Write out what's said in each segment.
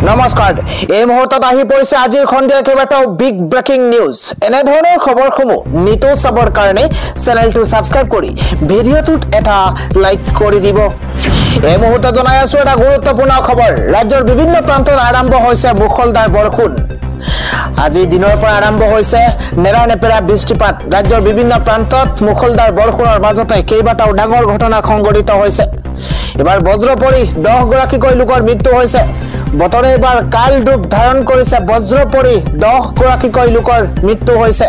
নমস্কাৰ এই মুহূৰ্তত আহি পৰিছে আজিৰ খণ্ডিয়া কেইবাটাও বিগ ব্ৰেকিং নিউজ এনে ধৰণৰ খবৰসমূহ নিতৌ চাবৰ কাৰণে চেনেলটো সাবস্ক্ৰাইব কৰি ভিডিঅ'টোত এটা লাইক কৰি দিব এই মুহূৰ্তত জনাই আছো এটা গুৰুত্বপূৰ্ণ খবৰ ৰাজ্যৰ বিভিন্ন প্ৰান্তত আৰম্ভ হৈছে মুখলধাৰ বৰষুণ আজি দিনৰ পৰা আৰম্ভ হৈছে নেৰানেপেৰা বৃষ্টিপাত ৰাজ্যৰ বিভিন্ন প্ৰান্তত মুখলধাৰ বৰষুণৰ মাজতে কেইবাটাও ডাঙৰ ঘটনা সংঘটিত হৈছে এবাৰ বজ্ৰ পৰি 10 গৰাকীকৈ লোকৰ মৃত্যু হৈছে বতৰে এবাৰ কাল ৰূপ ধাৰণ কৰিছে বজ্ৰ পৰি 10 গৰাকীকৈ লোকৰ মৃত্যু হৈছে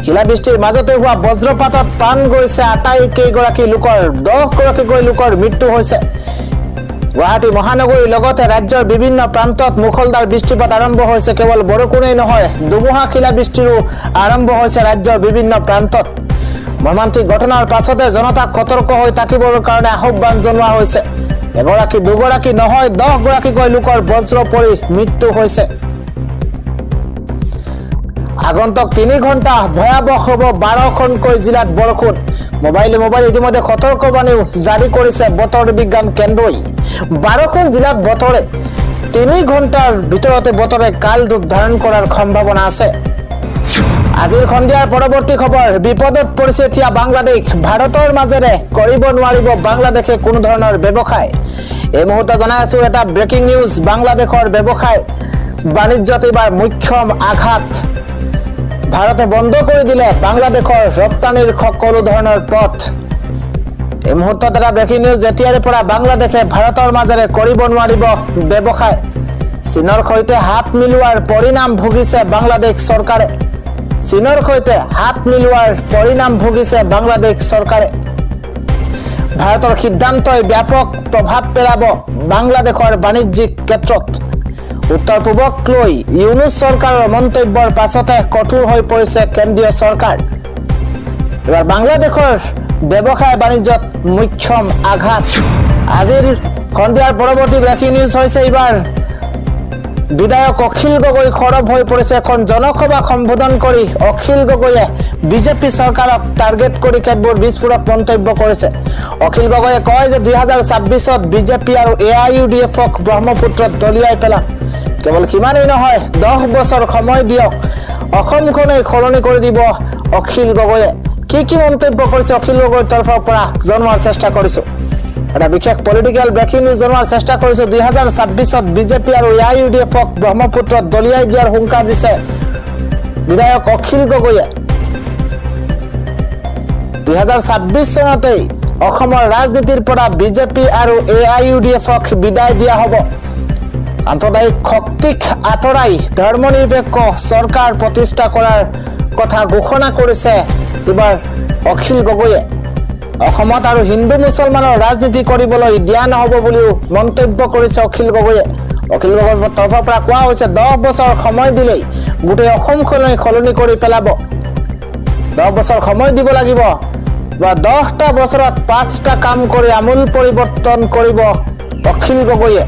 শিলাবৃষ্টিৰ মাজতে হোৱা বজ্ৰপাতত প্ৰাণ গৈছে আটাইকেইগৰাকী লোকৰ 10 গৰাকীকৈ লোকৰ মৃত্যু হৈছে গুৱাহাটী মহানগৰীৰ লগতে ৰাজ্যৰ বিভিন্ন প্ৰান্তত মুখলধাৰ বৃষ্টিপাত আৰম্ভ হৈছে কেৱল বৰষুণেই নহয় দুমুহা শিলাবৃষ্টিৰো আৰম্ভ হৈছে ৰাজ্যৰ বিভিন্ন প্ৰান্তত মৰ্মান্তিক ঘটনাৰ পাছতে জনতাক সতৰ্ক হৈ থাকিবৰ কাৰণে আহ্বান জনোৱা হৈছে এগৰাকী দুগৰাকী নহয় 10 গৰাকীকৈ লোকৰ বজ্ৰ পৰি মৃত্যু হৈছে আগন্তুক 3 ঘণ্টা ভয়াবহ হ'ব 12খনকৈ জিলাত বৰষুণ মোবাইল ইতিমধ্যে সতৰ্কবাণী জাৰি কৰিছে বতৰ বিজ্ঞান কেন্দ্ৰই 12খন জিলাত বতৰে 3 ঘণ্টাৰ ভিতৰতে বতৰে কাল ৰূপ ধাৰণ কৰাৰ সম্ভাৱনা আছে আজিৰ খণ্ডিয়াৰ পৰৱৰ্তী খবৰ বিপদত পৰিছে এতিয়া বাংলাদেশ ভাৰতৰ মাজেৰে কৰিব নোৱাৰিব বাংলাদেশে কোনো ধৰণৰ ব্যৱসায় এই মুহূৰ্তত জনাই আছো এটা ব্ৰেকিং নিউজ বাংলাদেশৰ ব্যৱসায় বাণিজ্যত এবাৰ মুখ্যম আঘাত ভাৰতে বন্ধ কৰি দিলে বাংলাদেশৰ ৰপ্তানিৰ সকলো ধৰণৰ পথ এই মুহূৰ্তত এটা ব্ৰেকিং নিউজ যেতিয়াৰে পৰা বাংলাদেশে ভাৰতৰ মাজেৰে কৰিব নোৱাৰিব ব্যৱসায় চীনৰ সৈতে হাত মিলোৱাৰ পৰিণাম ভুগিছে বাংলাদেশ চৰকাৰে চীনৰ সৈতে হাত মিলোৱাৰ পৰিণাম ভুগিছে বাংলাদেশ চৰকাৰে ভাৰতৰ সিদ্ধান্তই ব্যাপক প্ৰভাৱ পেলাব বাংলাদেশৰ বাণিজ্যিক ক্ষেত্ৰত উত্তৰ পূবক লৈ ইউনুস চৰকাৰৰ মন্তব্যৰ পাছতে কঠোৰ হৈ পৰিছে কেন্দ্ৰীয় চৰকাৰ এবাৰ বাংলাদেশৰ ব্যৱসায় বাণিজ্যত মুখ্যম আঘাত আজিৰ খণ্ডিয়াৰ পৰৱৰ্তী ব্ৰেকিং নিউজ হৈছে এবাৰ বিধায়ক অখিল গগৈ খৰব হৈ পৰিছে এখন জনসভা সম্বোধন কৰি অখিল গগৈয়ে বিজেপি চৰকাৰক টাৰ্গেট কৰি কেতবোৰ বিস্ফোৰক মন্তব্য কৰিছে অখিল গগৈয়ে কয় যে 2026ত বিজেপি আৰু এআইইউডিএফক ব্ৰহ্মপুত্ৰত দলিয়াই পেলাম কেৱল কিমানেই নহয় 10 বছৰ সময় দিয়ক অসমখনে খলনি কৰি দিব অখিল গগৈয়ে কি মন্তব্য কৰিছে অখিল গগৈৰ তৰফৰ পৰা জনোৱাৰ চেষ্টা কৰিছো এটা বিশেষ পলিটিক্যাল ব্ৰেকিং নিউজ জনোৱাৰ চেষ্টা কৰিছো 2026ত বিজেপি আৰু এআইইউডিএফক ব্ৰহ্মপুত্ৰত দলিয়াই দিয়াৰ হুংকাৰ দিছে বিধায়ক অখিল গগৈয়ে 2026 চনতেই অসমৰ ৰাজনীতিৰ পৰা বিজেপি আৰু এআইইউডিএফক বিদায় দিয়া হ'ব আন্তৰ্জাতিক শক্তিক আঁতৰাই ধৰ্মনিৰপেক্ষ চৰকাৰ প্ৰতিষ্ঠা কৰাৰ কথা ঘোষণা কৰিছে এবাৰ অখিল গগৈয়ে অসমত আৰু হিন্দু মুছলমানৰ ৰাজনীতি কৰিবলৈ দিয়া নহব বুলিও মন্তব্য কৰিছে অখিল গগৈয়ে তৰফৰ পৰা কোৱা হৈছে 10 বছৰ সময় দিলেই গোটেই অসমখনক খলনি কৰি পেলাব 10 বছৰ সময় দিব লাগিব বা 10টা বছৰত 5টা কাম কৰি আমূল পৰিৱৰ্তন কৰিব অখিল গগৈয়ে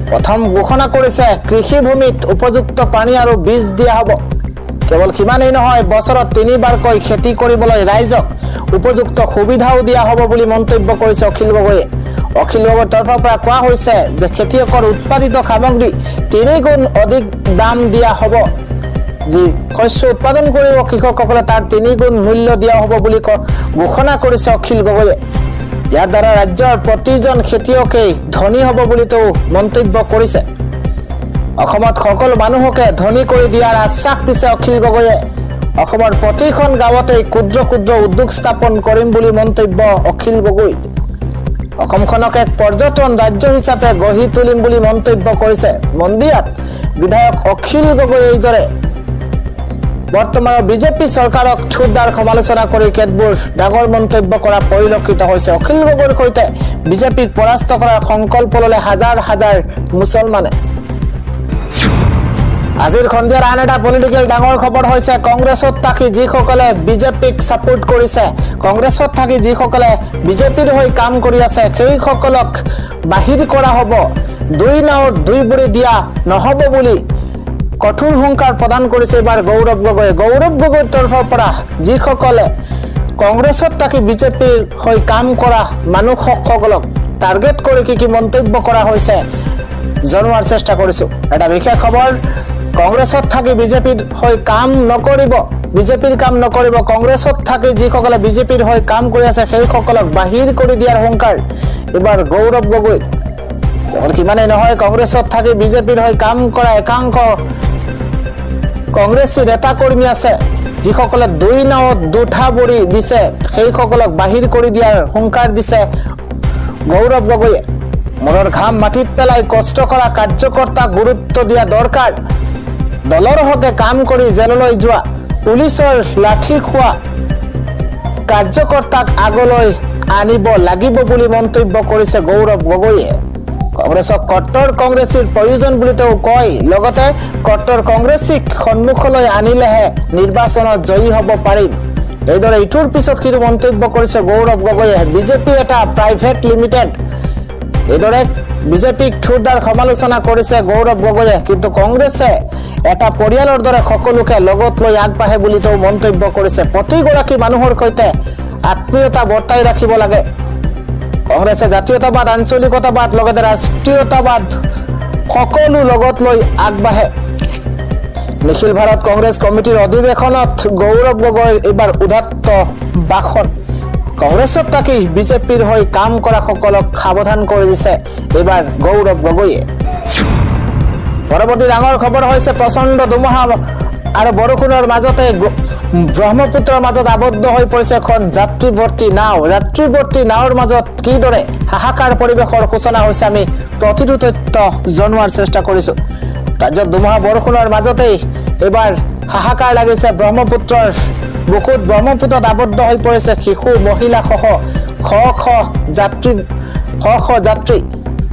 প্ৰথম ঘোষণা কৰিছে কৃষি ভূমিত উপযুক্ত পানী আৰু বীজ দিয়া হ'ব কেৱল কিমানেই নহয় বছৰত 3বাৰকৈ খেতি কৰিবলৈ ৰাইজক উপযুক্ত সুবিধাও দিয়া হ'ব বুলি মন্তব্য কৰিছে অখিল গগৈয়ে অখিল গগৈৰ তৰফৰ পৰা কোৱা হৈছে যে খেতিয়কৰ উৎপাদিত সামগ্ৰী 3 গুণ অধিক দাম দিয়া হ'ব যি শস্য উৎপাদন কৰিব কৃষকসকলে তাৰ 3 গুণ মূল্য দিয়া হ'ব বুলি ঘোষণা কৰিছে অখিল গগৈয়ে ইয়াৰ দ্বাৰা ৰাজ্যৰ প্ৰতিজন খেতিয়কেই ধনী হ'ব বুলিতো মন্তব্য কৰিছে অসমত সকলো মানুহকে ধনী কৰি দিয়াৰ আশ্বাস দিছে অখিল গগৈয়ে অসমৰ প্ৰতিখন গাঁৱতে ক্ষুদ্ৰ উদ্যোগ স্থাপন কৰিম বুলি মন্তব্য অখিল গগৈ অসমখনক এক পৰ্যটন ৰাজ্য হিচাপে গঢ়ি তুলিম বুলি মন্তব্য কৰিছে মন্দিয়াত বিধায়ক অখিল গগৈ এইদৰে বৰ্তমানৰ বিজেপি চৰকাৰক ঠুৰদাৰ সমালোচনা কৰি কেতবোৰ ডাঙৰ মন্তব্য কৰা পৰিলক্ষিত হৈছে অখিল গগৈৰ সৈতে বিজেপিক পৰাস্ত কৰাৰ সংকল্প ল'লে হাজাৰ হাজাৰ মুছলমানে আজিৰ খণ্ডিয়াৰ আন এটা পলিটিক্যাল ডাঙৰ খবৰ হৈছে কংগ্ৰেছত থাকি যিসকলে বিজেপিক সাপোৰ্ট কৰিছে কংগ্ৰেছত থাকি যিসকলে বিজেপিৰ হৈ কাম কৰি আছে সেইসকলক বাহিৰ কৰা হ'ব দুই নাওৰ দুই বুৰি দিয়া নহ'ব বুলি কঠোৰ হুংকাৰ প্ৰদান কৰিছে এবাৰ গৌৰৱ গগৈৰ তৰফৰ পৰা যিসকলে কংগ্ৰেছত থাকি বিজেপিৰ হৈ কাম কৰা মানুহসকলক টাৰ্গেট কৰি কি মন্তব্য কৰা হৈছে জনোৱাৰ চেষ্টা কৰিছো এটা বিশেষ খবৰ কংগ্ৰেছত থাকি বিজেপিৰ হৈ কাম নকৰিব বিজেপিৰ কাম নকৰিব কংগ্ৰেছত থাকি যিসকলে বিজেপিৰ হৈ কাম কৰি আছে সেই সকলক বাহিৰ কৰি দিয়াৰ হুংকাৰ এবাৰ গৌৰৱ গগৈ কিমানে নহয় কংগ্ৰেছত থাকি বিজেপিৰ হৈ কাম কৰা একাংশ কংগ্ৰেছী নেতা কৰ্মী আছে যিসকলে দুই নাৱত দুঠা বৰি দিছে সেই সকলক বাহিৰ কৰি দিয়াৰ হুংকাৰ দিছে গৌৰৱ গগৈয়ে মনৰ ঘাম মাটিত পেলাই কষ্ট কৰা কাৰ্যকৰ্তাক গুৰুত্ব দিয়া দৰকাৰ দলৰ হকে কাম কৰি জেললৈ যোৱা পুলিচৰ লাঠি খোৱা কাৰ্যকৰ্তাক আগলৈ আনিব লাগিব বুলি মন্তব্য কৰিছে গৌৰৱ গগৈয়ে কংগ্ৰেছক কট্টৰ কংগ্ৰেছীৰ প্ৰয়োজন বুলি তেওঁ কয় লগতে কট্টৰ কংগ্ৰেছীক সন্মুখলৈ আনিলেহে নিৰ্বাচনত জয়ী হ'ব পাৰিম এইদৰে ইটোৰ পিছত সিটো মন্তব্য কৰিছে গৌৰৱ গগৈয়ে বিজেপি এটা প্ৰাইভেট লিমিটেড এইদৰে বিজেপিক ক্ষুদ্ৰ সমালোচনা কৰিছে গৌৰৱ গগৈয়ে কিন্তু কংগ্ৰেছে এটা পৰিয়ালৰ দৰে সকলোকে লগত লৈ আগবাঢ়ে বুলি তেওঁ মন্তব্য কৰিছে প্ৰতিগৰাকী মানুহৰ সৈতে আত্মীয়তা বৰ্তাই ৰাখিব লাগে কংগ্ৰেছে জাতীয়তাবাদ আঞ্চলিকতাবাদ লগতে ৰাষ্ট্ৰীয়তাবাদ সকলো লগত লৈ আগবাঢ়ে নিখিল ভাৰত কংগ্ৰেছ কমিটিৰ অধিৱেশনত গৌৰৱ গগৈ এবাৰ উদাত্ত ভাষণ কংগ্ৰেছত থাকি বিজেপিৰ হৈ কাম কৰা সকলক সাৱধান কৰি দিছে এবাৰ গৌৰৱ গগৈয়ে পৰৱৰ্তী ডাঙৰ খবৰ হৈছে প্ৰচণ্ড ধুমুহা আৰু বৰষুণৰ মাজতে ব্ৰহ্মপুত্ৰৰ মাজত আবদ্ধ হৈ পৰিছে এখন যাত্ৰীভৰ্তি নাওৰ মাজত কিদৰে হাহাকাৰ পৰিৱেশৰ সূচনা হৈছে আমি প্ৰতিটো তথ্য জনোৱাৰ চেষ্টা কৰিছো ৰাজ্যত ধুমুহা বৰষুণৰ মাজতেই এবাৰ হাহাকাৰ লাগিছে ব্ৰহ্মপুত্ৰৰ বুকুত ব্ৰহ্মপুত্ৰত আবদ্ধ হৈ পৰিছে শিশু মহিলা সহ শ যাত্ৰী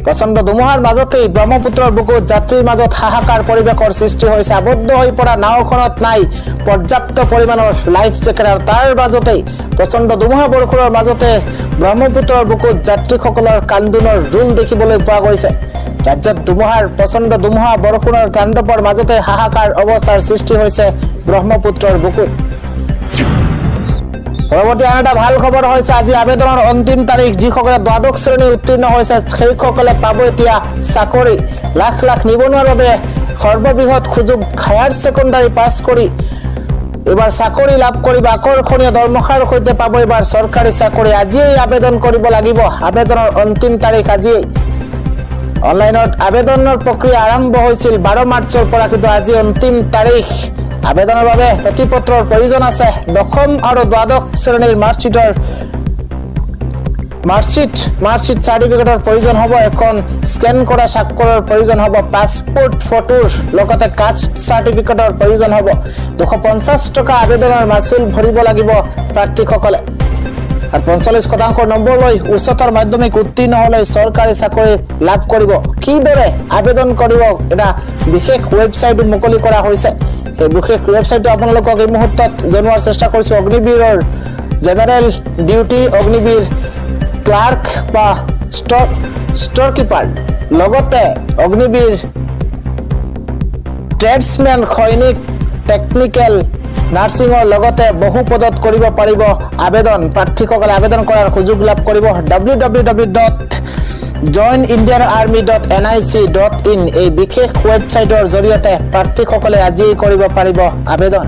প্ৰচণ্ড ধুমুহাৰ মাজতেই ব্ৰহ্মপুত্ৰৰ বুকুত যাত্ৰীৰ মাজত হাহাকাৰ পৰিৱেশৰ সৃষ্টি হৈছে আবদ্ধ হৈ পৰা নাওখনত নাই পৰ্যাপ্ত পৰিমাণৰ লাইফ জেকেট আৰু তাৰ মাজতেই প্ৰচণ্ড ধুমুহা বৰষুণৰ মাজতে ব্ৰহ্মপুত্ৰৰ বুকুত যাত্ৰীসকলৰ কান্দোনৰ ৰোল দেখিবলৈ পোৱা গৈছে ৰাজ্যত প্ৰচণ্ড ধুমুহা বৰষুণৰ তাণ্ডৱৰ মাজতে হাহাকাৰ অৱস্থাৰ সৃষ্টি হৈছে ব্ৰহ্মপুত্ৰৰ বুকুত পৰৱৰ্তী আন এটা ভাল খবৰ হৈছে আজি আবেদনৰ অন্তিম তাৰিখ যিসকলে দ্বাদশ শ্ৰেণী উত্তীৰ্ণ হৈছে সেইসকলে পাব এতিয়া চাকৰি লাখ লাখ নিবনুৱাৰ বাবে সৰ্ববৃহৎ সুযোগ হায়াৰ ছেকেণ্ডাৰী পাছ কৰি এবাৰ চাকৰি লাভ কৰিব আকৰ্ষণীয় দৰমহাৰ সৈতে পাব এবাৰ চৰকাৰী চাকৰি আজিয়েই আবেদন কৰিব লাগিব আবেদনৰ অন্তিম তাৰিখ আজিয়েই অনলাইনত আবেদনৰ প্ৰক্ৰিয়া আৰম্ভ হৈছিল 12 মাৰ্চৰ পৰা কিন্তু আজি অন্তিম তাৰিখ আবেদনৰ বাবে নথিপত্ৰৰ প্ৰয়োজন আছে দশম আৰু দ্বাদশ শ্ৰেণীৰ মাৰ্কশ্বিট চাৰ্টিফিকেটৰ প্ৰয়োজন হ'ব এখন স্কেন কৰা স্বাক্ষৰৰ প্ৰয়োজন হ'ব পাছপোৰ্ট ফটোৰ লগতে কাষ্ট চাৰ্টিফিকেটৰ প্ৰয়োজন হ'ব 250 টকা আবেদনৰ মাচুল ভৰিব লাগিব প্ৰাৰ্থীসকলে আৰু 45% নম্বৰ লৈ উচ্চতৰ মাধ্যমিক উত্তীৰ্ণ হ'লে চৰকাৰী চাকৰি লাভ কৰিব কিদৰে আবেদন কৰিব এটা বিশেষ ৱেবছাইট মুকলি কৰা হৈছে এই বিশেষ ৱেবছাইটটো আপোনালোকক এই মুহূৰ্তত জনোৱাৰ চেষ্টা কৰিছো অগ্নিবীৰৰ জেনাৰেল ডিউটি অগ্নিবীৰ ক্লাৰ্ক বা ষ্টৰ কিপাৰ লগতে অগ্নিবীৰ ট্ৰেডছমেন সৈনিক টেকনিক্যাল নাৰ্ছিঙৰ লগতে বহু পদত কৰিব পাৰিব আবেদন প্ৰাৰ্থীসকলে আবেদন কৰাৰ সুযোগ লাভ কৰিব www.joinindianarmy.nic.in এই বিশেষ ৱেবছাইটৰ জৰিয়তে প্ৰাৰ্থীসকলে আজি কৰিব পাৰিব আবেদন